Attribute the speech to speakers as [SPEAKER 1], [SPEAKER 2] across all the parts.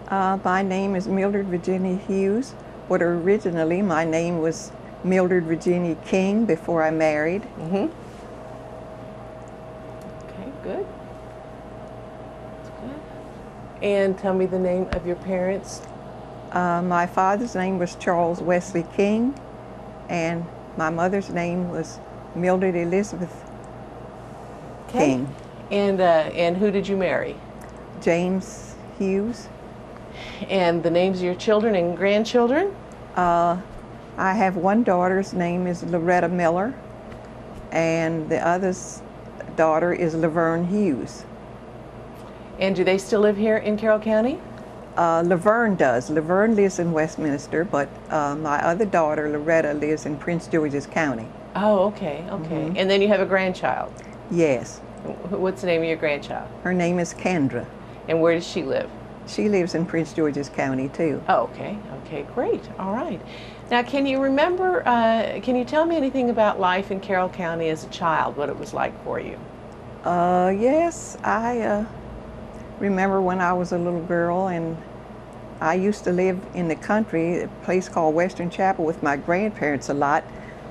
[SPEAKER 1] My name is Mildred Virginia Hughes, but originally my name was Mildred Virginia King before I married.
[SPEAKER 2] Mm-hmm. Okay, good. That's good. And tell me the name of your parents.
[SPEAKER 1] My father's name was Charles Wesley King, and my mother's name was Mildred Elizabeth King.
[SPEAKER 2] And who did you marry?
[SPEAKER 1] James Hughes.
[SPEAKER 2] And the names of your children and grandchildren?
[SPEAKER 1] I have one daughter's name is Loretta Miller, and the other's daughter is Laverne Hughes.
[SPEAKER 2] And do they still live here in Carroll County?
[SPEAKER 1] Laverne does. Laverne lives in Westminster, but my other daughter, Loretta, lives in Prince George's County.
[SPEAKER 2] Oh, okay, okay.
[SPEAKER 1] Mm-hmm.
[SPEAKER 2] And then you have a grandchild.
[SPEAKER 1] Yes.
[SPEAKER 2] What's the name of your grandchild?
[SPEAKER 1] Her name is Kendra.
[SPEAKER 2] And where does she live?
[SPEAKER 1] She lives in Prince George's County, too.
[SPEAKER 2] Oh, okay, okay, great, all right. Now, can you remember, can you tell me anything about life in Carroll County as a child, what it was like for you?
[SPEAKER 1] Yes, I remember when I was a little girl, and I used to live in the country, a place called Western Chapel, with my grandparents a lot.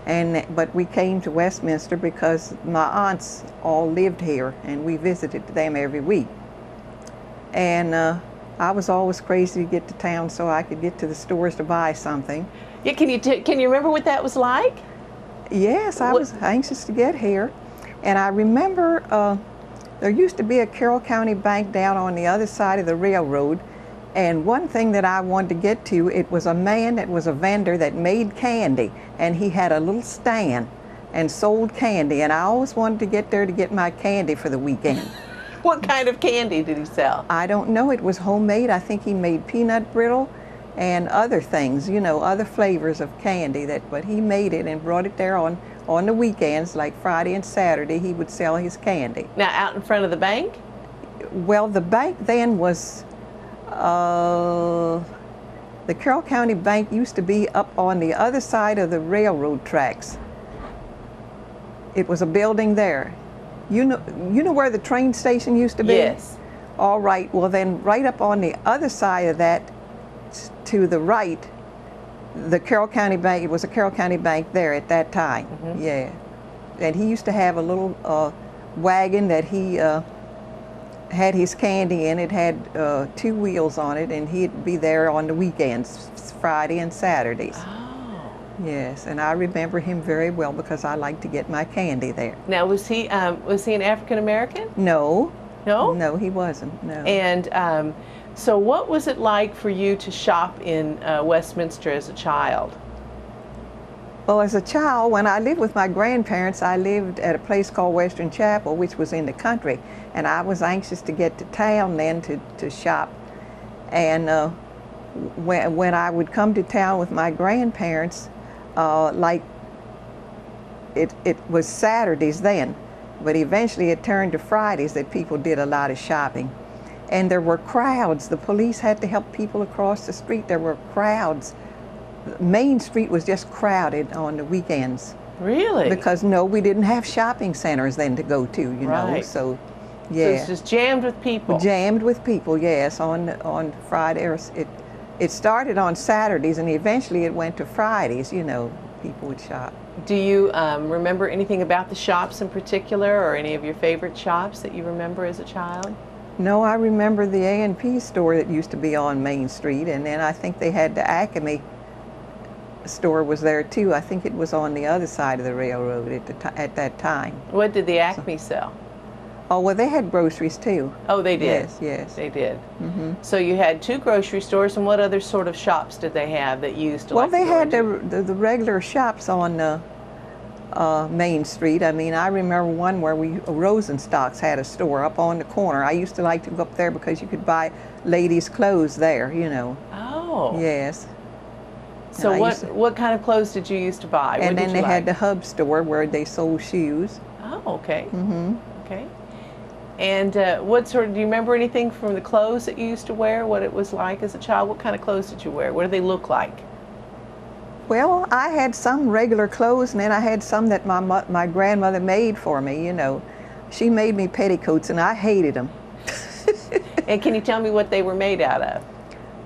[SPEAKER 1] But we came to Westminster because my aunts all lived here, and we visited them every week. And I was always crazy to get to town so I could get to the stores to buy something.
[SPEAKER 2] Yeah, can you remember what that was like?
[SPEAKER 1] Yes, I was anxious to get here. And I remember there used to be a Carroll County bank down on the other side of the railroad. And one thing that I wanted to get to, it was a man that was a vendor that made candy. And he had a little stand and sold candy. And I always wanted to get there to get my candy for the weekend.
[SPEAKER 2] What kind of candy did he sell?
[SPEAKER 1] I don't know. It was homemade. I think he made peanut brittle and other things, you know, other flavors of candy. But he made it and brought it there on the weekends, like Friday and Saturday. He would sell his candy.
[SPEAKER 2] Now, out in front of the bank?
[SPEAKER 1] Well, the bank then was, the Carroll County Bank used to be up on the other side of the railroad tracks. It was a building there. You know where the train station used to be?
[SPEAKER 2] Yes.
[SPEAKER 1] All right, well then right up on the other side of that, to the right, the Carroll County Bank, it was a Carroll County Bank there at that time. Mm-hmm. Yeah. And he used to have a little wagon that he had his candy in. It had 2 wheels on it, and he'd be there on the weekends, Friday and Saturdays.
[SPEAKER 2] Oh.
[SPEAKER 1] Yes, and I remember him very well because I liked to get my candy there.
[SPEAKER 2] Now, was he an African American?
[SPEAKER 1] No.
[SPEAKER 2] No?
[SPEAKER 1] No, he wasn't, no.
[SPEAKER 2] And so what was it like for you to shop in Westminster as a child?
[SPEAKER 1] Well, as a child, when I lived with my grandparents, I lived at a place called Western Chapel, which was in the country. And I was anxious to get to town then to shop. And when I would come to town with my grandparents, like it was Saturdays then, but eventually it turned to Fridays that people did a lot of shopping. And there were crowds. The police had to help people across the street. There were crowds. Main Street was just crowded on the weekends.
[SPEAKER 2] Really?
[SPEAKER 1] Because we didn't have shopping centers then to go to, you know. So, yeah.
[SPEAKER 2] So it's just jammed with people.
[SPEAKER 1] Jammed with people, yes. On Friday, it started on Saturdays, and eventually it went to Fridays. You know, people would shop.
[SPEAKER 2] Do you remember anything about the shops in particular, or any of your favorite shops that you remember as a child?
[SPEAKER 1] No, I remember the A&P store that used to be on Main Street, and then I think they had the Acme store was there too. I think it was on the other side of the railroad at that time.
[SPEAKER 2] What did the Acme sell?
[SPEAKER 1] Oh, well, they had groceries too.
[SPEAKER 2] Oh, they did?
[SPEAKER 1] Yes, yes.
[SPEAKER 2] They did.
[SPEAKER 1] Mm-hmm.
[SPEAKER 2] So you had 2 grocery stores, and what other sort of shops did they have that you used to like to go
[SPEAKER 1] Well, they had
[SPEAKER 2] into?
[SPEAKER 1] the regular shops on Main Street. I mean, I remember one where Rosenstock's had a store up on the corner. I used to like to go up there because you could buy ladies' clothes there, you know.
[SPEAKER 2] Oh.
[SPEAKER 1] Yes.
[SPEAKER 2] So what kind of clothes did you used to buy?
[SPEAKER 1] And then they had the Hub store where they sold shoes.
[SPEAKER 2] Oh, okay.
[SPEAKER 1] Mm-hmm.
[SPEAKER 2] Okay. And do you remember anything from the clothes that you used to wear, what it was like as a child? What kind of clothes did you wear? What did they look like?
[SPEAKER 1] Well, I had some regular clothes, and then I had some that my grandmother made for me, you know. She made me petticoats, and I hated them.
[SPEAKER 2] And can you tell me what they were made out of?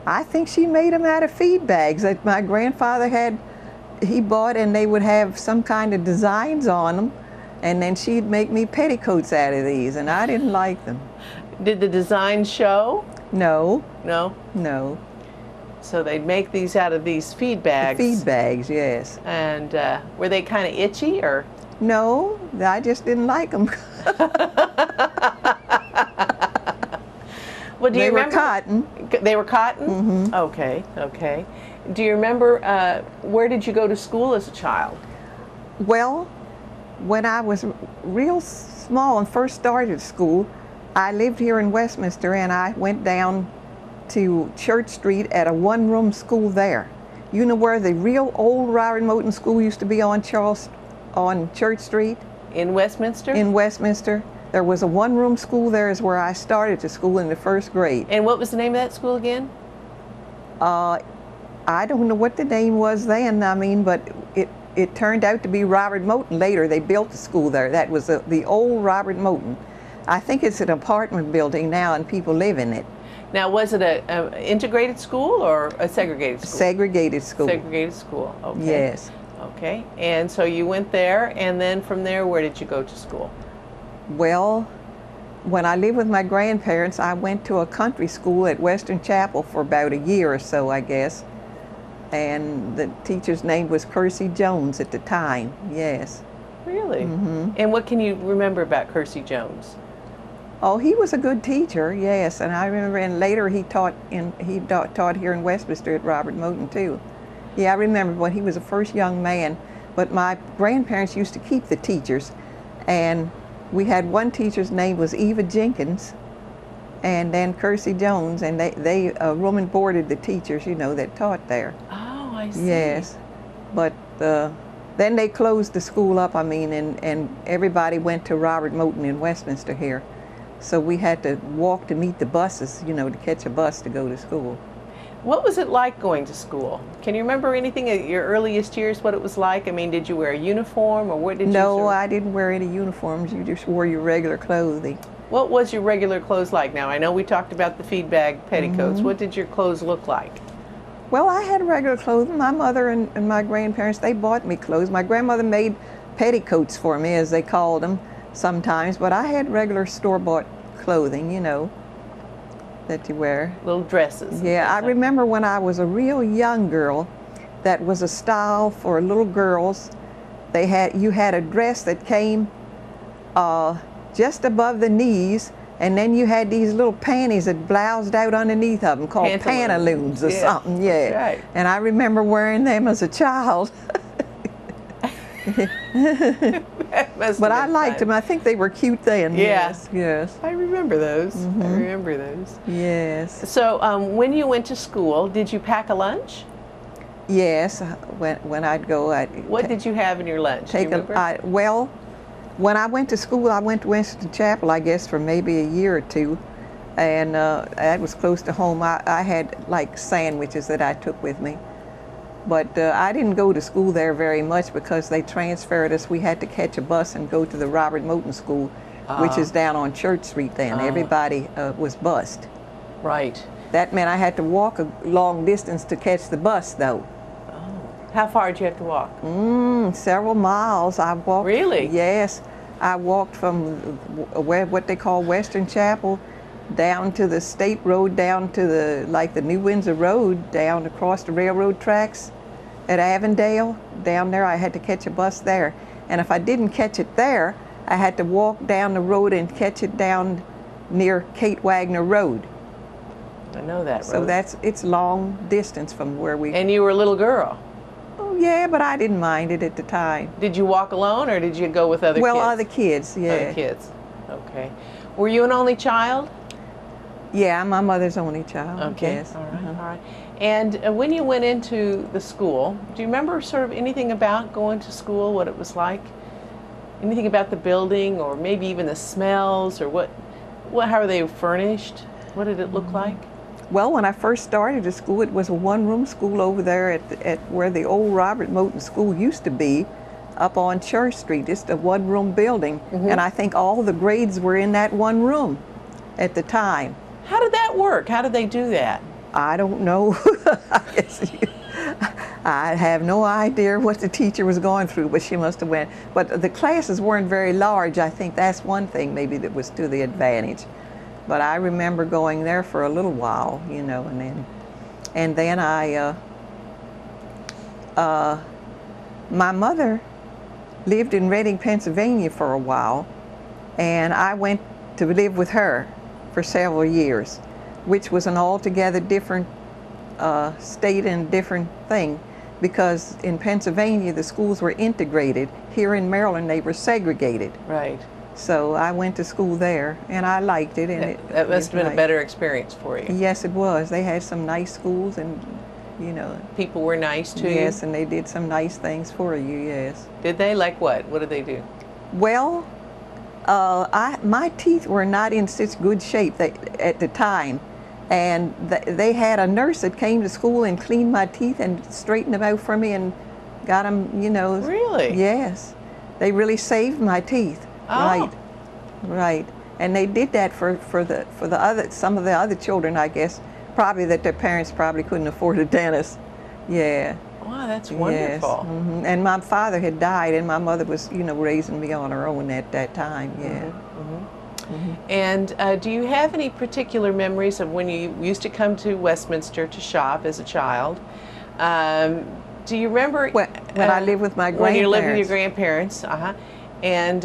[SPEAKER 1] I think she made them out of feed bags that my grandfather he bought, and they would have some kind of designs on them, and then she'd make me petticoats out of these, and I didn't like them.
[SPEAKER 2] Did the design show?
[SPEAKER 1] No.
[SPEAKER 2] No?
[SPEAKER 1] No.
[SPEAKER 2] So they'd make these out of these feed bags.
[SPEAKER 1] The feed bags, yes.
[SPEAKER 2] And were they kind of itchy, or?
[SPEAKER 1] No, I just didn't like them.
[SPEAKER 2] Well, do you remember?
[SPEAKER 1] They were cotton.
[SPEAKER 2] They were cotton?
[SPEAKER 1] Mm-hmm.
[SPEAKER 2] Okay, okay. Do you remember where did you go to school as a child?
[SPEAKER 1] Well, when I was real small and first started school, I lived here in Westminster, and I went down to Church Street at a one-room school there. You know where the real old Robert Moton School used to be on Church Street?
[SPEAKER 2] In Westminster?
[SPEAKER 1] In Westminster. There was a one-room school there is where I started to school in the first grade.
[SPEAKER 2] And what was the name of that school again?
[SPEAKER 1] I don't know what the name was then, I mean, but it turned out to be Robert Moton later. They built the school there. That was the old Robert Moton. I think it's an apartment building now, and people live in it.
[SPEAKER 2] Now, was it an integrated school or a segregated school?
[SPEAKER 1] Segregated school.
[SPEAKER 2] Segregated school, okay.
[SPEAKER 1] Yes.
[SPEAKER 2] Okay, and so you went there, and then from there, where did you go to school?
[SPEAKER 1] Well, when I lived with my grandparents, I went to a country school at Western Chapel for about a year or so, I guess. And the teacher's name was Kersey Jones at the time, yes.
[SPEAKER 2] Really?
[SPEAKER 1] Mm-hmm.
[SPEAKER 2] And what can you remember about Kersey Jones?
[SPEAKER 1] Oh, he was a good teacher, yes. And I remember, and later he taught here in Westminster at Robert Moton too. Yeah, I remember when he was the first young man. But my grandparents used to keep the teachers, and we had one teacher's name was Eva Jenkins, and then Kersey Jones, and they room and boarded the teachers, you know, that taught there.
[SPEAKER 2] Oh, I see.
[SPEAKER 1] Yes, but then they closed the school up, I mean, and everybody went to Robert Moton in Westminster here. So we had to walk to meet the buses, you know, to catch a bus to go to school.
[SPEAKER 2] What was it like going to school? Can you remember anything at your earliest years, what it was like? I mean, did you wear a uniform, or what did you
[SPEAKER 1] No, I didn't wear any uniforms. You just wore your regular clothing.
[SPEAKER 2] What was your regular clothes like now? I know we talked about the feed bag petticoats.
[SPEAKER 1] Mm-hmm.
[SPEAKER 2] What did your clothes look like?
[SPEAKER 1] Well, I had regular clothing. My mother and my grandparents, they bought me clothes. My grandmother made petticoats for me, as they called them sometimes, but I had regular store-bought clothing, you know, that you wear.
[SPEAKER 2] Little dresses.
[SPEAKER 1] Yeah, I remember when I was a real young girl, that was a style for little girls. You had a dress that came just above the knees, and then you had these little panties that bloused out underneath of them called pantaloons or something. Yeah,
[SPEAKER 2] that's right.
[SPEAKER 1] And I remember wearing them as a child. But I liked them. I think they were cute then.
[SPEAKER 2] Yeah.
[SPEAKER 1] Yes, yes.
[SPEAKER 2] I remember those.
[SPEAKER 1] Mm-hmm.
[SPEAKER 2] I remember those.
[SPEAKER 1] Yes.
[SPEAKER 2] So when you went to school, did you pack a lunch?
[SPEAKER 1] Yes. When I'd go,
[SPEAKER 2] What did you have in your lunch? Do you remember?
[SPEAKER 1] Well, when I went to school, I went to Westminster Chapel, I guess, for maybe a year or two, and that was close to home. I had like sandwiches that I took with me. But I didn't go to school there very much because they transferred us. We had to catch a bus and go to the Robert Moton School, which is down on Church Street then. Everybody was bused.
[SPEAKER 2] Right.
[SPEAKER 1] That meant I had to walk a long distance to catch the bus, though.
[SPEAKER 2] Oh. How far did you have to walk?
[SPEAKER 1] Several miles. I walked.
[SPEAKER 2] Really?
[SPEAKER 1] Yes. I walked from what they call Western Chapel down to the State Road, down to the New Windsor Road, down across the railroad tracks at Avondale. Down there, I had to catch a bus there. And if I didn't catch it there, I had to walk down the road and catch it down near Kate Wagner Road.
[SPEAKER 2] I know that road.
[SPEAKER 1] So it's long distance from where we...
[SPEAKER 2] And you were a little girl?
[SPEAKER 1] Oh, yeah, but I didn't mind it at the time.
[SPEAKER 2] Did you walk alone, or did you go with other kids?
[SPEAKER 1] Well, other kids, yeah.
[SPEAKER 2] Other kids, okay. Were you an only child?
[SPEAKER 1] Yeah, my mother's only child.
[SPEAKER 2] Okay,
[SPEAKER 1] Yes.
[SPEAKER 2] all right, all right. And when you went into the school, do you remember sort of anything about going to school, what it was like? Anything about the building, or maybe even the smells, or how are they furnished? What did it look like?
[SPEAKER 1] Well, when I first started the school, it was a one-room school over there at where the old Robert Moton School used to be, up on Church Street, just a one-room building. And I think all the grades were in that one room at the time.
[SPEAKER 2] How did that work? How did they do that?
[SPEAKER 1] I don't know. I guess I have no idea what the teacher was going through, but she must have went. But the classes weren't very large. I think that's one thing maybe that was to the advantage. But I remember going there for a little while, you know, and then my mother lived in Reading, Pennsylvania for a while, and I went to live with her for several years, which was an altogether different state and different thing, because in Pennsylvania the schools were integrated. Here in Maryland they were segregated.
[SPEAKER 2] Right.
[SPEAKER 1] So I went to school there, and I liked it. And
[SPEAKER 2] that must have been a better experience for you.
[SPEAKER 1] Yes, it was. They had some nice schools, and you know.
[SPEAKER 2] People were nice to you?
[SPEAKER 1] Yes, and they did some nice things for you, yes.
[SPEAKER 2] Did they? Like what? What did they do?
[SPEAKER 1] Well, my teeth were not in such good shape at the time. And they had a nurse that came to school and cleaned my teeth and straightened them out for me and got them, you know.
[SPEAKER 2] Really?
[SPEAKER 1] Yes. They really saved my teeth.
[SPEAKER 2] Oh.
[SPEAKER 1] Right. Right. And they did that for some of the other children, I guess. Probably that their parents probably couldn't afford a dentist. Yeah.
[SPEAKER 2] Wow, that's wonderful.
[SPEAKER 1] Yes. Mm-hmm. And my father had died, and my mother was, you know, raising me on her own at that time. Yeah.
[SPEAKER 2] Mm-hmm. Mm-hmm. And do you have any particular memories of when you used to come to Westminster to shop as a child? Do you remember
[SPEAKER 1] when I lived with my grandparents?
[SPEAKER 2] When you lived with your grandparents, and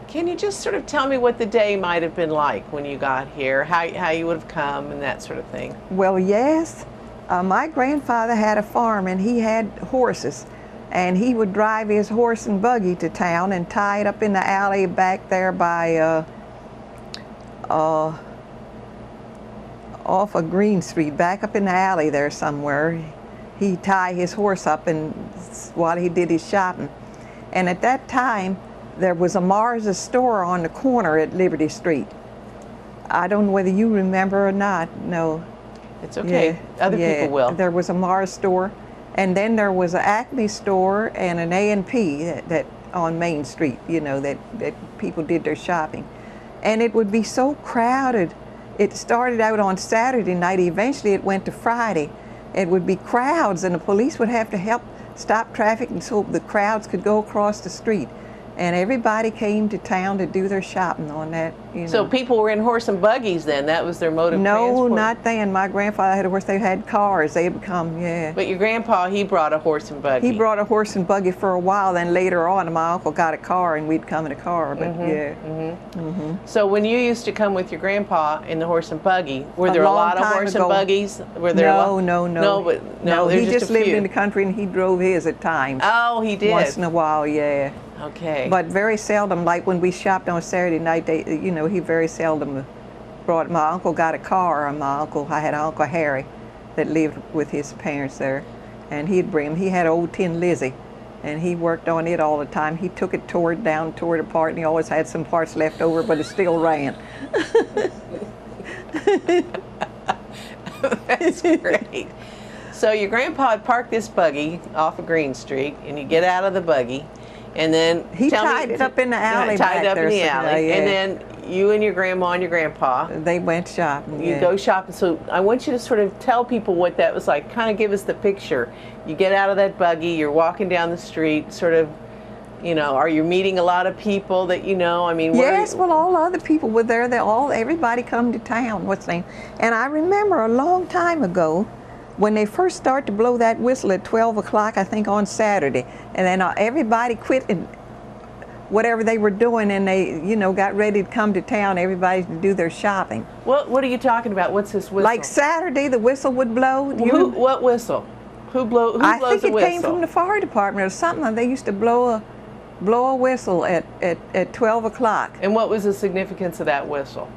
[SPEAKER 2] can you just sort of tell me what the day might have been like when you got here, how you would have come and that sort of thing?
[SPEAKER 1] Well, yes. My grandfather had a farm, and he had horses, and he would drive his horse and buggy to town and tie it up in the alley back there by off of Green Street, back up in the alley there somewhere. He'd tie his horse up and while he did his shopping. And at that time, there was a Mars' store on the corner at Liberty Street. I don't know whether you remember or not. No.
[SPEAKER 2] It's okay. Yeah, Other people will.
[SPEAKER 1] There was a Mars store, and then there was an Acme store and an A&P that on Main Street, you know, that people did their shopping. And it would be so crowded. It started out on Saturday night. Eventually it went to Friday. It would be crowds, and the police would have to help stop traffic and so the crowds could go across the street. And everybody came to town to do their shopping on that, you know.
[SPEAKER 2] So people were in horse and buggies then? That was their mode of transport?
[SPEAKER 1] No, not then. My grandfather had a horse. They had cars. They had come, yeah.
[SPEAKER 2] But your grandpa, he brought a horse and buggy?
[SPEAKER 1] He brought a horse and buggy for a while. Then later on, my uncle got a car, and we'd come in a car. But yeah. Mm-hmm. Mm-hmm.
[SPEAKER 2] So when you used to come with your grandpa in the horse and buggy, were there a lot of horse and buggies? Were there
[SPEAKER 1] no.
[SPEAKER 2] No,
[SPEAKER 1] he just lived
[SPEAKER 2] few.
[SPEAKER 1] in the country, and he drove his at times.
[SPEAKER 2] Oh, he did?
[SPEAKER 1] Once in a while, yeah.
[SPEAKER 2] Okay.
[SPEAKER 1] But very seldom, like when we shopped on Saturday night, he very seldom brought. My uncle got a car, and I had Uncle Harry that lived with his parents there, and he'd bring him. He had an old Tin Lizzie, and he worked on it all the time. He took it, tore it apart, and he always had some parts left over, but it still ran.
[SPEAKER 2] That's great. So your grandpa had parked this buggy off of Green Street, and you get out of the buggy, and then
[SPEAKER 1] he tied it up in the alley.
[SPEAKER 2] Tied up in the alley,
[SPEAKER 1] yeah.
[SPEAKER 2] And then you and your grandma and your grandpa,
[SPEAKER 1] they went shopping.
[SPEAKER 2] You go shopping. So I want you to sort of tell people what that was like. Kind of give us the picture. You get out of that buggy, you're walking down the street, sort of, you know, are you meeting a lot of people that you know? I mean,
[SPEAKER 1] yes. Well, all the other people were there. Everybody come to town. What's the name? And I remember a long time ago, when they first started to blow that whistle at 12 o'clock, I think on Saturday, and then everybody quit and whatever they were doing, and they, you know, got ready to come to town, everybody to do their shopping.
[SPEAKER 2] What are you talking about? What's this whistle?
[SPEAKER 1] Like Saturday, the whistle would blow.
[SPEAKER 2] What whistle? Who blows the whistle?
[SPEAKER 1] I think it came from the fire department or something. They used to blow a whistle at 12 o'clock.
[SPEAKER 2] And what was the significance of that whistle?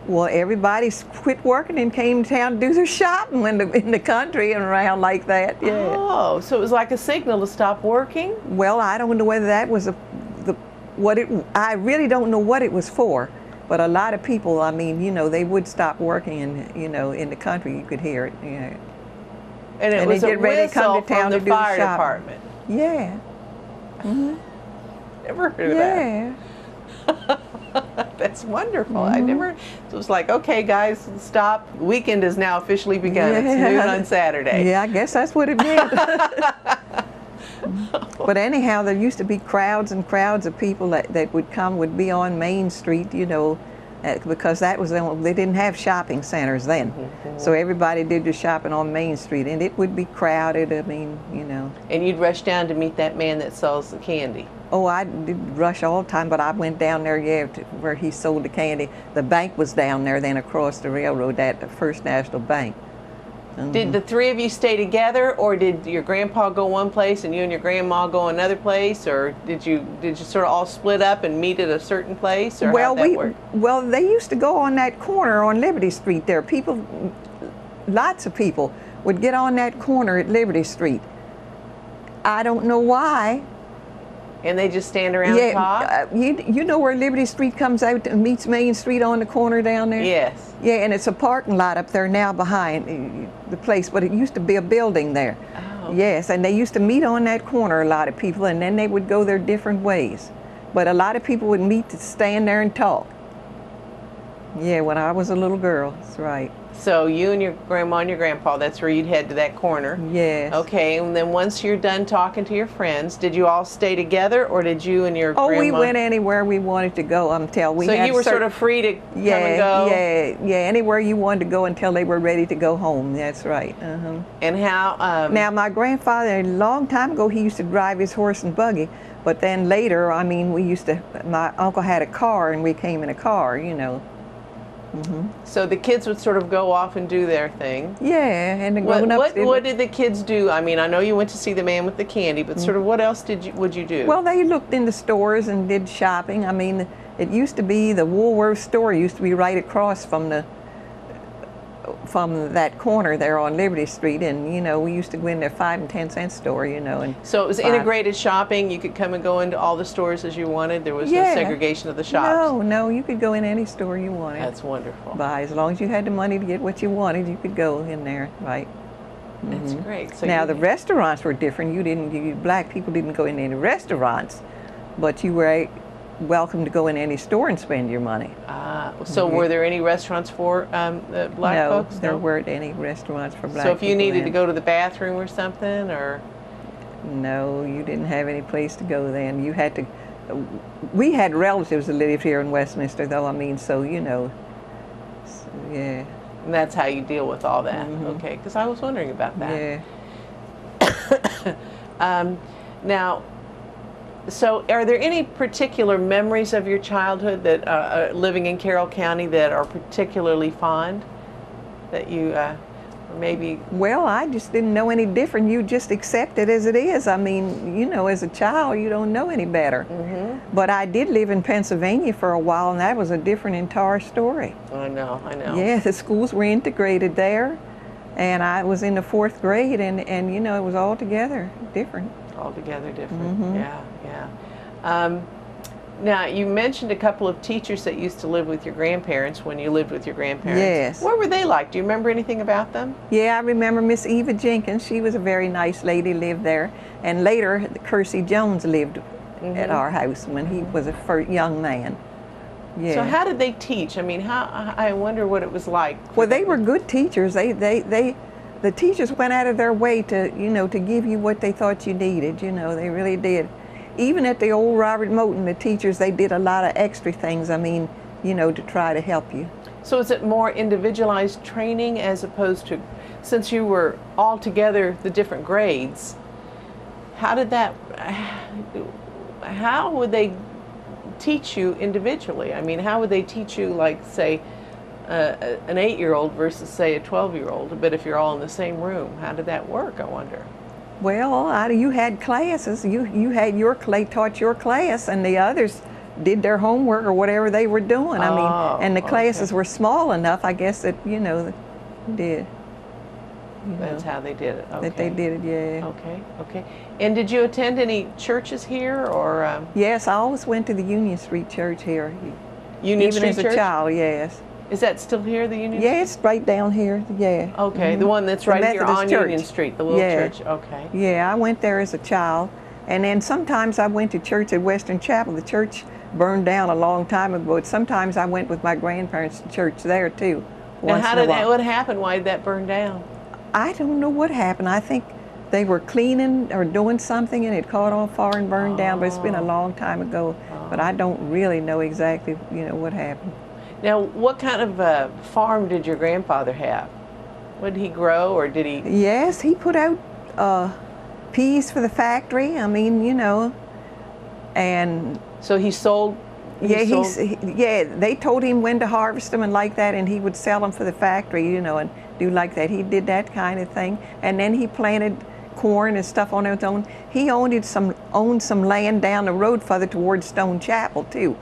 [SPEAKER 1] Well, everybody quit working and came to town to do their shopping in the country and around like that. Yeah.
[SPEAKER 2] Oh, so it was like a signal to stop working?
[SPEAKER 1] Well, I don't know whether that was I really don't know what it was for, but a lot of people, I mean, you know, they would stop working, and you know, in the country you could hear it. You know.
[SPEAKER 2] And it was a whistle from the fire department.
[SPEAKER 1] Yeah. Mm-hmm.
[SPEAKER 2] Never heard of that.
[SPEAKER 1] Yeah.
[SPEAKER 2] That's wonderful. I never, it was like, okay, guys, stop. Weekend has now officially begun. It's noon on Saturday.
[SPEAKER 1] Yeah, I guess that's what it meant. But anyhow, there used to be crowds and crowds of people that would come, would be on Main Street, you know, because that was, they didn't have shopping centers then. So everybody did the shopping on Main Street, and it would be crowded, I mean, you know.
[SPEAKER 2] And you'd rush down to meet that man that sells the candy.
[SPEAKER 1] Oh, I did rush all the time, but I went down there, yeah, to where he sold the candy. The bank was down there then across the railroad, that First National Bank.
[SPEAKER 2] Did the three of you stay together, or did your grandpa go one place and you and your grandma go another place, or did you sort of all split up and meet at a certain place, or how'd that work?
[SPEAKER 1] Well, they used to go on that corner on Liberty Street there. People, lots of people would get on that corner at Liberty Street. I don't know why.
[SPEAKER 2] And they just stand around and talk?
[SPEAKER 1] You know where Liberty Street comes out and meets Main Street on the corner down there?
[SPEAKER 2] Yes.
[SPEAKER 1] Yeah, and it's a parking lot up there now behind the place, but it used to be a building there.
[SPEAKER 2] Oh.
[SPEAKER 1] Yes, and they used to meet on that corner, a lot of people, and then they would go their different ways. But a lot of people would meet to stand there and talk. Yeah, when I was a little girl, that's right.
[SPEAKER 2] So you and your grandma and your grandpa, that's where you'd head to that corner.
[SPEAKER 1] Yes.
[SPEAKER 2] Okay, and then once you're done talking to your friends, did you all stay together, or did you and your grandma?
[SPEAKER 1] Oh, we went anywhere we wanted to go until we had.
[SPEAKER 2] So you were sort of free to come and go?
[SPEAKER 1] Yeah, anywhere you wanted to go until they were ready to go home. That's right.
[SPEAKER 2] And how?
[SPEAKER 1] Now, my grandfather, a long time ago, he used to drive his horse and buggy, but then later, I mean, my uncle had a car, and we came in a car, you know.
[SPEAKER 2] So the kids would sort of go off and do their thing.
[SPEAKER 1] Yeah, and the grown-ups
[SPEAKER 2] what did the kids do? I mean, I know you went to see the man with the candy, but sort of what else would you do?
[SPEAKER 1] Well, they looked in the stores and did shopping. I mean, it used to be the Woolworth store used to be right across from that corner there on Liberty Street, and you know, we used to go in there 5 and 10 cent store, you know. And
[SPEAKER 2] so it was integrated shopping. You could come and go into all the stores as you wanted. There was no segregation of the shops.
[SPEAKER 1] No, you could go in any store you wanted.
[SPEAKER 2] That's wonderful.
[SPEAKER 1] As long as you had the money to get what you wanted, you could go in there, right?
[SPEAKER 2] That's great. So
[SPEAKER 1] now the restaurants were different. You black people didn't go in any restaurants, but you were welcome to go in any store and spend your money.
[SPEAKER 2] So were there any restaurants for the black folks?
[SPEAKER 1] No, there weren't any restaurants for black people.
[SPEAKER 2] So if you needed to go to the bathroom or something, or?
[SPEAKER 1] No, you didn't have any place to go then. You had to, we had relatives that lived here in Westminster though, I mean, so you know, yeah.
[SPEAKER 2] And that's how you deal with all that, okay, because I was wondering about that.
[SPEAKER 1] Yeah.
[SPEAKER 2] Now, so are there any particular memories of your childhood that living in Carroll County that are particularly fond that you or maybe?
[SPEAKER 1] Well, I just didn't know any different. You just accept it as it is. I mean, you know, as a child you don't know any better. But I did live in Pennsylvania for a while, and that was a different entire story.
[SPEAKER 2] I know.
[SPEAKER 1] Yeah, the schools were integrated there, and I was in the 4th grade, and you know, it was altogether different.
[SPEAKER 2] Altogether different. Yeah. Now, you mentioned a couple of teachers that used to live with your grandparents when you lived with your grandparents.
[SPEAKER 1] Yes.
[SPEAKER 2] What were they like? Do you remember anything about them?
[SPEAKER 1] Yeah, I remember Miss Eva Jenkins. She was a very nice lady, lived there. And later, Kersey Jones lived at our house when he was a young man. Yeah.
[SPEAKER 2] So how did they teach? I mean, I wonder what it was like.
[SPEAKER 1] Well, they were good teachers. The teachers went out of their way to, you know, to give you what they thought you needed. You know, they really did. Even at the old Robert Moton, the teachers, they did a lot of extra things, I mean, you know, to try to help you.
[SPEAKER 2] So is it more individualized training as opposed to, since you were all together, the different grades, how would they teach you individually? I mean, how would they teach you, like, say, an 8-year-old versus, say, a 12-year-old? But if you're all in the same room, how did that work, I wonder?
[SPEAKER 1] Well, you had classes. You had taught your class, and the others did their homework or whatever they were doing. I mean, and the classes were small enough, I guess, that, you know, did.
[SPEAKER 2] That's how they did it. Okay.
[SPEAKER 1] That they did it, yeah.
[SPEAKER 2] Okay. And did you attend any churches here, or?
[SPEAKER 1] Yes, I always went to the Union Street Church here.
[SPEAKER 2] Union Street
[SPEAKER 1] Church? Even as a child, yes.
[SPEAKER 2] Is that still here, the Union Street?
[SPEAKER 1] Yeah, it's right down here, yeah.
[SPEAKER 2] Okay, the one that's right here on
[SPEAKER 1] Church.
[SPEAKER 2] Union Street, the little church, okay.
[SPEAKER 1] Yeah, I went there as a child, and then sometimes I went to church at Western Chapel. The church burned down a long time ago. But sometimes I went with my grandparents to church there too.
[SPEAKER 2] Now,
[SPEAKER 1] Once in a while.
[SPEAKER 2] what happened? Why did that burn down?
[SPEAKER 1] I don't know what happened. I think they were cleaning or doing something and it caught on fire and burned down, but it's been a long time ago. But I don't really know exactly, what happened.
[SPEAKER 2] Now, what kind of farm did your grandfather have? What did he grow, or did he?
[SPEAKER 1] Yes, he put out peas for the factory. I mean, and
[SPEAKER 2] So he sold.
[SPEAKER 1] They told him when to harvest them and like that, and he would sell them for the factory, and do like that. He did that kind of thing, and then he planted corn and stuff on his own. He owned some land down the road further towards Stone Chapel too,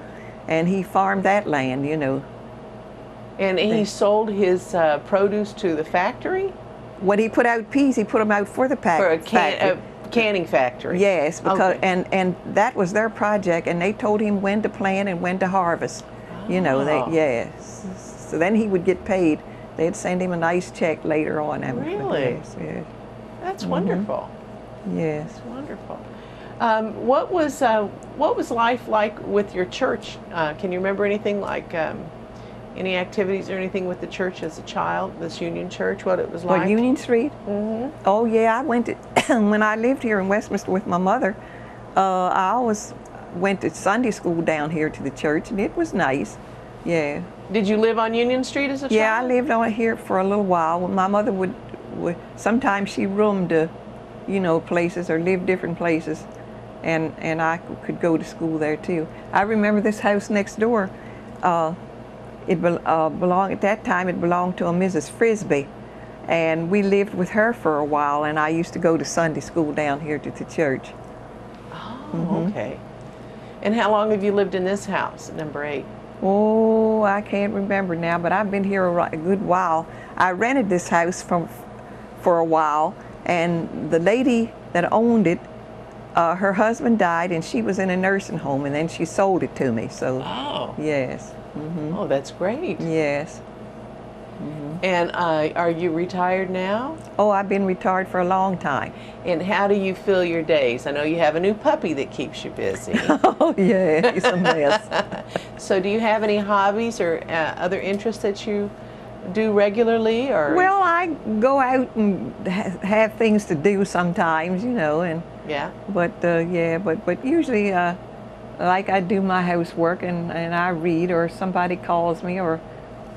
[SPEAKER 1] and he farmed that land,
[SPEAKER 2] And he sold his produce to the factory?
[SPEAKER 1] When he put out peas, he put them out for the factory.
[SPEAKER 2] Canning factory.
[SPEAKER 1] Yes, because
[SPEAKER 2] okay.
[SPEAKER 1] and that was their project, and they told him when to plant and when to harvest. Yes. So then he would get paid. They'd send him a nice check later on.
[SPEAKER 2] Really?
[SPEAKER 1] Yes.
[SPEAKER 2] That's wonderful.
[SPEAKER 1] Yes.
[SPEAKER 2] That's wonderful. What was life like with your church? Can you remember anything like any activities or anything with the church as a child, this Union Church, what it was like?
[SPEAKER 1] What, Union Street?
[SPEAKER 2] Mm-hmm.
[SPEAKER 1] Oh, yeah, I went to, when I lived here in Westminster with my mother, I always went to Sunday school down here to the church, and it was nice, yeah.
[SPEAKER 2] Did you live on Union Street as a child?
[SPEAKER 1] Yeah, I lived on here for a little while. My mother would sometimes she roomed, places or lived different places, and I could go to school there too. I remember this house next door. It belonged, at that time, it belonged to a Mrs. Frisbee, and we lived with her for a while, and I used to go to Sunday school down here to the church.
[SPEAKER 2] Oh, okay. And how long have you lived in this house, number 8?
[SPEAKER 1] Oh, I can't remember now, but I've been here a good while. I rented this house for a while, and the lady that owned it, her husband died, and she was in a nursing home, and then she sold it to me. So, yes. Mm-hmm.
[SPEAKER 2] Oh, that's great.
[SPEAKER 1] Yes. Mm-hmm.
[SPEAKER 2] And are you retired now?
[SPEAKER 1] Oh, I've been retired for a long time.
[SPEAKER 2] And how do you fill your days? I know you have a new puppy that keeps you busy.
[SPEAKER 1] Oh, yeah, he's a mess.
[SPEAKER 2] So do you have any hobbies or other interests that you do regularly? Or?
[SPEAKER 1] Well, I go out and have things to do sometimes, and
[SPEAKER 2] yeah.
[SPEAKER 1] But usually, like I do my housework and I read, or somebody calls me, or,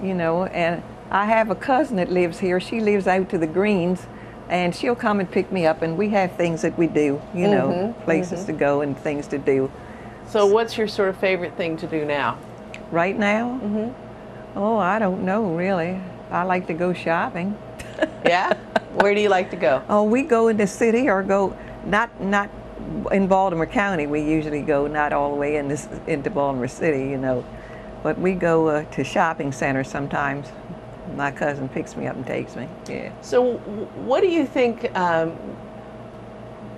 [SPEAKER 1] and I have a cousin that lives here. She lives out to the Greens, and she'll come and pick me up, and we have things that we do, places to go and things to do.
[SPEAKER 2] So what's your sort of favorite thing to do now?
[SPEAKER 1] Right now? Oh, I don't know, really. I like to go shopping.
[SPEAKER 2] Yeah? Where do you like to go?
[SPEAKER 1] Oh, we go in the city, or go, not in Baltimore County. We usually go not all the way into Baltimore City, but we go to shopping centers sometimes. My cousin picks me up and takes me. Yeah.
[SPEAKER 2] So, what do you think?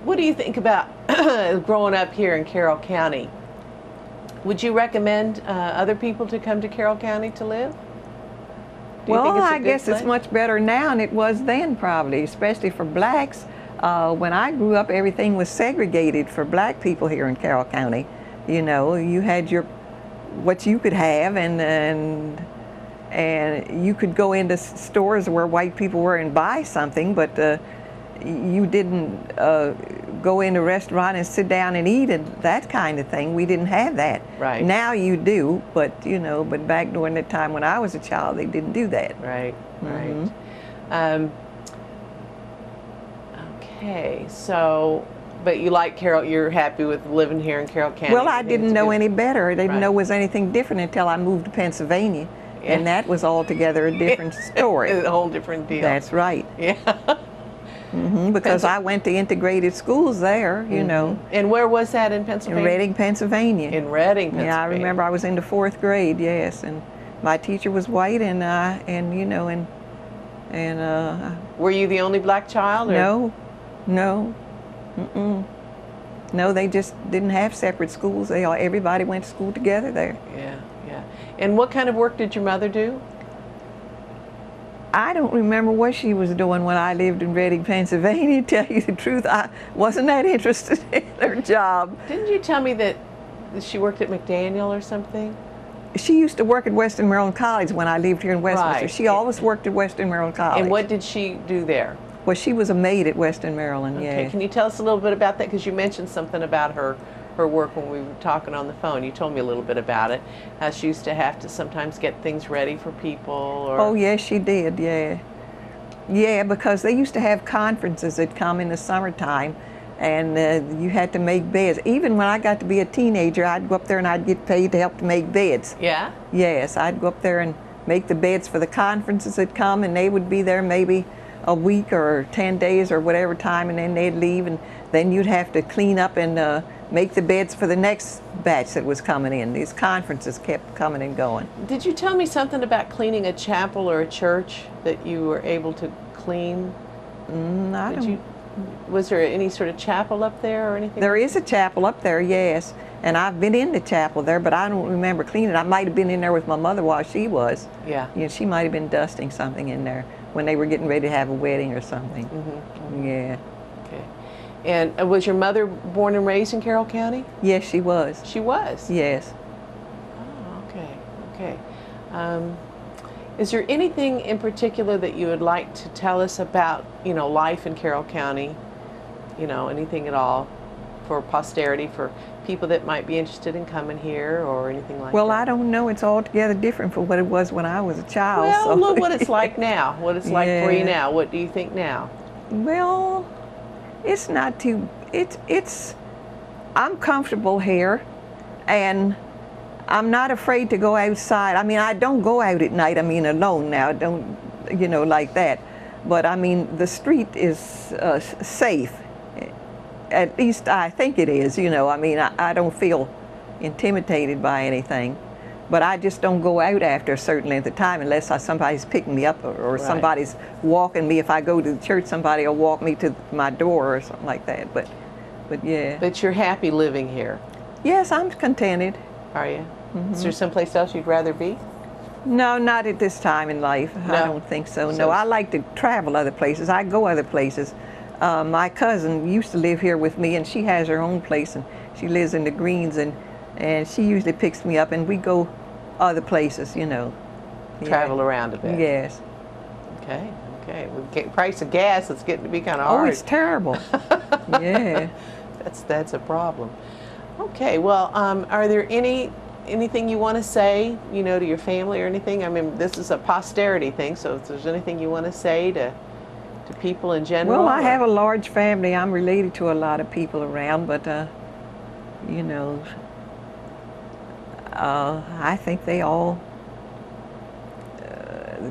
[SPEAKER 2] What do you think about growing up here in Carroll County? Would you recommend other people to come to Carroll County to live?
[SPEAKER 1] Well, I guess it's much better now than it was then, probably, especially for blacks. When I grew up, everything was segregated for black people here in Carroll County. You had what you could have, and you could go into stores where white people were and buy something, but you didn't go in a restaurant and sit down and eat and that kind of thing. We didn't have that.
[SPEAKER 2] Right.
[SPEAKER 1] Now you do, but but back during the time when I was a child, they didn't do that.
[SPEAKER 2] Right. Right. Okay. So, but you like Carroll? You're happy with living here in Carroll County?
[SPEAKER 1] Well, I didn't know any better. I didn't know it was anything different until I moved to Pennsylvania. Yeah. And that was altogether a different story.
[SPEAKER 2] A whole different deal.
[SPEAKER 1] That's right.
[SPEAKER 2] Yeah.
[SPEAKER 1] Because I went to integrated schools there,
[SPEAKER 2] And where was that in Pennsylvania?
[SPEAKER 1] In Reading, Pennsylvania.
[SPEAKER 2] In Reading, Pennsylvania.
[SPEAKER 1] Yeah, I remember I was in the 4th grade, yes, and my teacher was white, and
[SPEAKER 2] Were you the only black child? Or?
[SPEAKER 1] No. No, they just didn't have separate schools. Everybody went to school together there.
[SPEAKER 2] Yeah, yeah. And what kind of work did your mother do?
[SPEAKER 1] I don't remember what she was doing when I lived in Reading, Pennsylvania. To tell you the truth, I wasn't that interested in her job.
[SPEAKER 2] Didn't you tell me that she worked at McDaniel or something?
[SPEAKER 1] She used to work at Western Maryland College when I lived here in Westminster.
[SPEAKER 2] Right.
[SPEAKER 1] She always worked at Western Maryland College.
[SPEAKER 2] And what did she do there?
[SPEAKER 1] Well, she was a maid at Western Maryland,
[SPEAKER 2] Okay,
[SPEAKER 1] yeah.
[SPEAKER 2] can you tell us a little bit about that? Because you mentioned something about her work when we were talking on the phone. You told me a little bit about it. How she used to have to sometimes get things ready for people. Or...
[SPEAKER 1] Oh, yes, she did, yeah. Yeah, because they used to have conferences that come in the summertime, and you had to make beds. Even when I got to be a teenager, I'd go up there and I'd get paid to help to make beds.
[SPEAKER 2] Yeah?
[SPEAKER 1] Yes, I'd go up there and make the beds for the conferences that come, and they would be there maybe a week or 10 days or whatever time, and then they'd leave, and then you'd have to clean up and make the beds for the next batch that was coming in. These conferences kept coming and going.
[SPEAKER 2] Did you tell me something about cleaning a chapel or a church that you were able to clean?
[SPEAKER 1] I don't.
[SPEAKER 2] Was there any sort of chapel up there or anything?
[SPEAKER 1] There is a chapel up there, yes, and I've been in the chapel there, but I don't remember cleaning. I might have been in there with my mother while she was.
[SPEAKER 2] Yeah.
[SPEAKER 1] You know, she might have been dusting something in there when they were getting ready to have a wedding or something.
[SPEAKER 2] Mm-hmm.
[SPEAKER 1] Yeah.
[SPEAKER 2] Okay. And was your mother born and raised in Carroll County?
[SPEAKER 1] Yes, she was.
[SPEAKER 2] She was?
[SPEAKER 1] Yes.
[SPEAKER 2] Oh, okay, okay. Is there anything in particular that you would like to tell us about, you know, life in Carroll County? You know, anything at all for posterity, for people that might be interested in coming here or anything like that?
[SPEAKER 1] Well, I don't know. It's altogether different from what it was when I was a child.
[SPEAKER 2] Well,
[SPEAKER 1] so.
[SPEAKER 2] look what it's like now. What it's like for you
[SPEAKER 1] Yeah.
[SPEAKER 2] now. What do you think now?
[SPEAKER 1] Well, it's not too, I'm comfortable here, and I'm not afraid to go outside. I mean, I don't go out at night, I mean, alone now, don't, you know, like that. But I mean, the street is safe. At least I think it is, you know. I mean, I don't feel intimidated by anything. But I just don't go out after a certain length of time unless somebody's picking me up or
[SPEAKER 2] Right.
[SPEAKER 1] somebody's walking me. If I go to the church, somebody will walk me to my door or something like that. But yeah.
[SPEAKER 2] But you're happy living here,
[SPEAKER 1] Yes, I'm contented.
[SPEAKER 2] are you?
[SPEAKER 1] Mm-hmm.
[SPEAKER 2] Is there someplace else you'd rather be?
[SPEAKER 1] No, not at this time in life.
[SPEAKER 2] No?
[SPEAKER 1] I don't think so.
[SPEAKER 2] So-
[SPEAKER 1] No, I like to travel other places. I go other places. My cousin used to live here with me, and she has her own place, and she lives in the Greens, and she usually picks me up, and we go other places, you know. Yeah.
[SPEAKER 2] Travel around a bit.
[SPEAKER 1] Yes.
[SPEAKER 2] Okay, okay. With the price of gas, it's getting to be kind of
[SPEAKER 1] Oh,
[SPEAKER 2] hard.
[SPEAKER 1] it's terrible. Yeah.
[SPEAKER 2] That's a problem. Okay, well, are there anything you want to say, you know, to your family or anything? I mean, this is a posterity thing, so if there's anything you want to say to people in general?
[SPEAKER 1] Well, I
[SPEAKER 2] or-
[SPEAKER 1] have a large family. I'm related to a lot of people around, but, you know, I think they all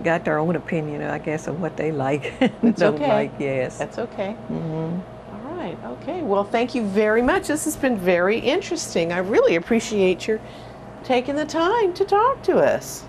[SPEAKER 1] got their own opinion, I guess, of what they like and
[SPEAKER 2] It's
[SPEAKER 1] don't
[SPEAKER 2] okay.
[SPEAKER 1] like, yes.
[SPEAKER 2] That's okay.
[SPEAKER 1] Mm-hmm.
[SPEAKER 2] All right, okay. Well, thank you very much. This has been very interesting. I really appreciate your taking the time to talk to us.